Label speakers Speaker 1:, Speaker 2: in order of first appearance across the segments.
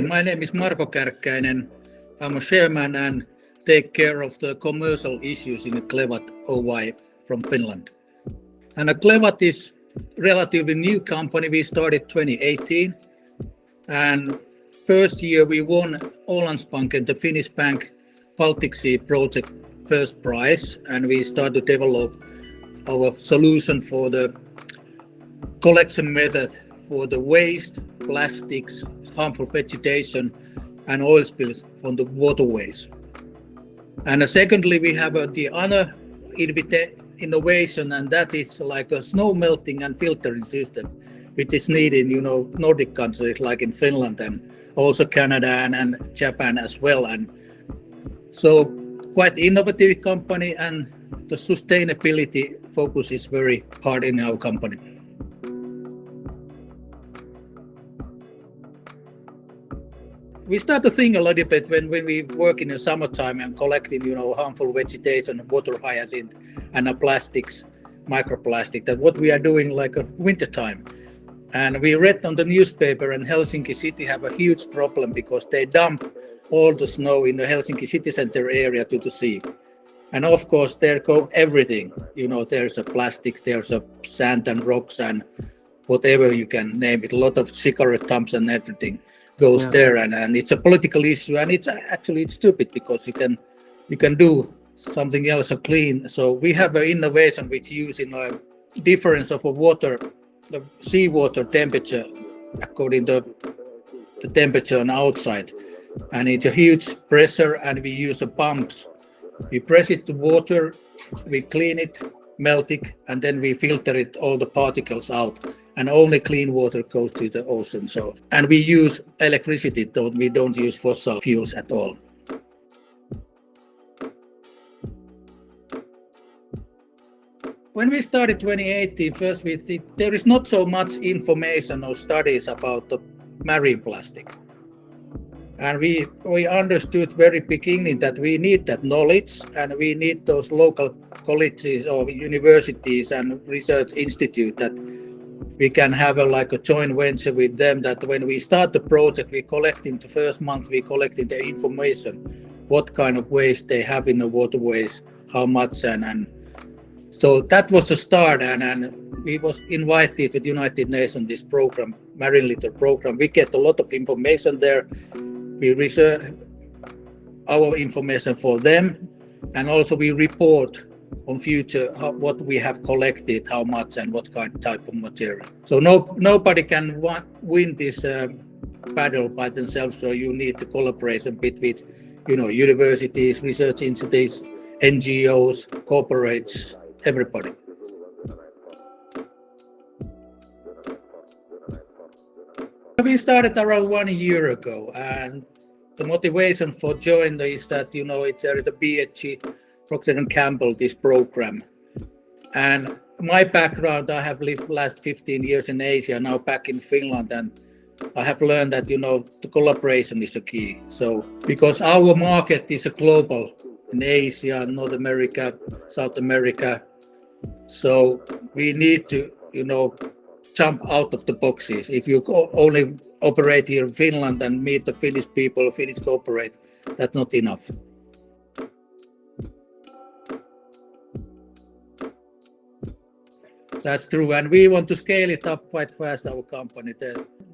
Speaker 1: My name is Marko Kärkkäinen. I'm a chairman and take care of the commercial issues in Clewat Oy from Finland. And Clewat is relatively new company. We started 2018, and first year we won Ålandsbanken, the Finnish bank Baltic Sea project first prize, and we started to develop our solution for the collection method for the waste, plastics, harmful vegetation, and oil spills from the waterways. And secondly, we have the other innovation, and that is like a snow melting and filtering system, which is needed in Nordic countries like in Finland and also Canada and Japan as well. And so quite innovative company, and the sustainability focus is very hard in our company. We start to think a little bit when we work in the summertime and collecting, harmful vegetation, water hyacinth, and plastics, microplastic, that what we are doing like a winter time. And we read on the newspaper, and Helsinki city have a huge problem because they dump all the snow in the Helsinki city center area to the sea. And of course, there go everything. There's a plastics, there's a sand and rocks and whatever you can name it. A lot of cigarette tumps and everything goes there, and it's a political issue, and it's stupid because you can do something else clean. So we have an innovation which using a difference of the seawater temperature according to the temperature on outside, and it's a huge pressure, and we use pumps. We press it to water, we clean it, melt it, and then we filter it, all the particles out, and only clean water goes to the ocean. So, and we use electricity, we don't use fossil fuels at all. When we started 2018, first we think there is not so much information or studies about the marine plastic. And we understood very beginning that we need that knowledge, and we need those local colleges or universities and research institute that we can have a joint venture with them, that when we start the project, we collecting the first month, we collecting the information, what kind of waste they have in the waterways, how much, and so that was the start, and we was invited with United Nations, this program, Marine Litter program. We get a lot of information there. We research our information for them, and also we report on future what we have collected, how much, and what type of material. So nobody can win this battle by themselves. So you need the collaboration between, universities, research institutes, NGOs, corporates, everybody. We started around 1 year ago, and the motivation for joining is that it's the BHG Procter & Gamble, this program. And my background, I have lived last 15 years in Asia, now back in Finland, and I have learned that the collaboration is the key. So because our market is a global in Asia, North America, South America, so we need to jump out of the boxes. If you only operate here in Finland and meet the Finnish people, Finnish corporate, that's not enough. That's true, and we want to scale it up quite fast, our company.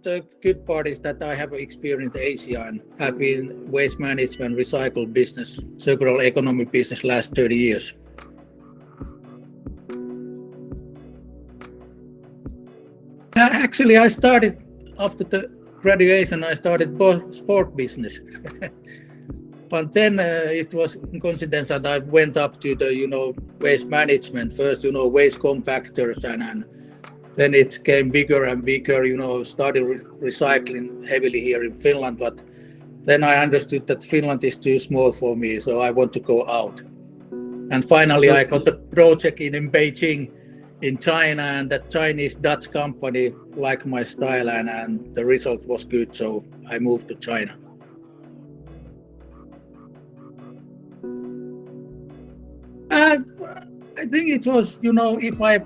Speaker 1: The good part is that I have experience in Asia and have been waste management, recycle business, circular economy business last 30 years. Actually, I started after the graduation, I started sport business. But then it was in coincidence that I went up to the waste management first, waste compactors, and then it came bigger and bigger. Started recycling heavily here in Finland, but then I understood that Finland is too small for me, so I want to go out. And finally, I got the project in Beijing, in China, and that Chinese Dutch company liked my style, and the result was good, so I moved to China. I think it was, if I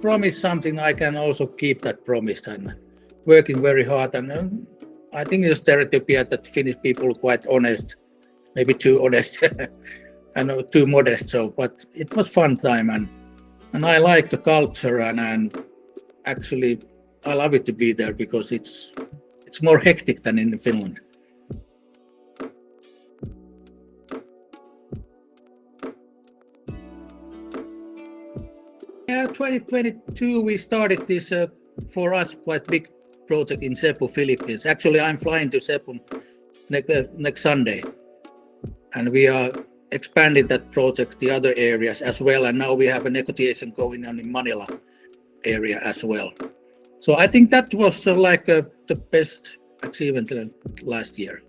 Speaker 1: promise something, I can also keep that promise, and working very hard. And I think it's stereotypia that Finnish people are quite honest, maybe too honest and too modest. So, but it was fun time, and I like the culture, and actually I love it to be there because it's more hectic than in Finland. Yeah, 2022 we started this for us quite big project in Cebu, Philippines. Actually, I'm flying to Cebu next Sunday, and we are expanding that project to other areas as well. And now we have a negotiation going on in Manila area as well. So I think that was the best achievement last year,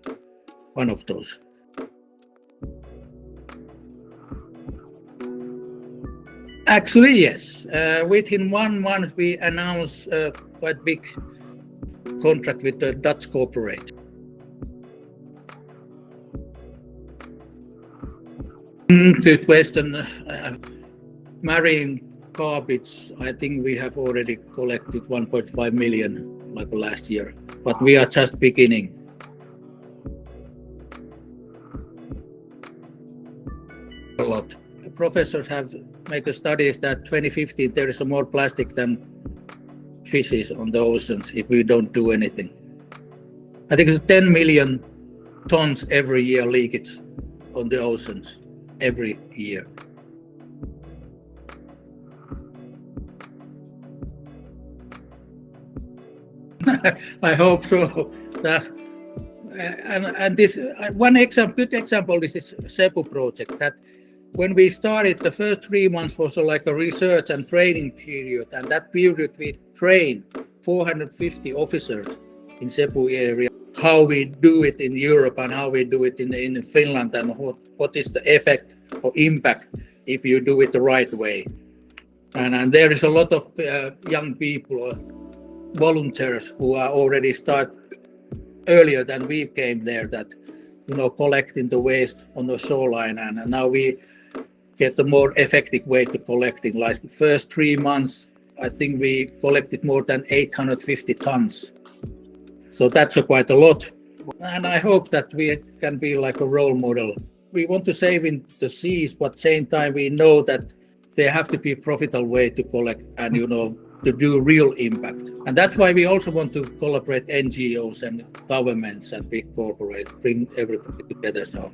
Speaker 1: one of those. Actually, yes. Within 1 month, we announced a quite big contract with the Dutch corporate. To question marine garbage, I think we have already collected 1.5 million like last year, but we are just beginning. A lot. Professors have made studies that 2015 there is more plastic than fishes on the oceans if we don't do anything. I think it's 10 million tons every year leakage on the oceans every year. I hope so. And this one good example is this Cebu project, that when we started, the first 3 months was like a research and training period, and that period we trained 450 officers in Cebu area, how we do it in Europe and how we do it in Finland, and what is the effect or impact if you do it the right way. And there is a lot of young people, volunteers who are already start earlier than we came there, that collecting the waste on the shoreline, and now we get a more effective way to collecting. Like first 3 months, I think we collected more than 850 tons. So that's quite a lot. And I hope that we can be like a role model. We want to save in the seas, but same time we know that there have to be a profitable way to collect and to do real impact. And that's why we also want to collaborate NGOs and governments and big corporates, bring everybody together. So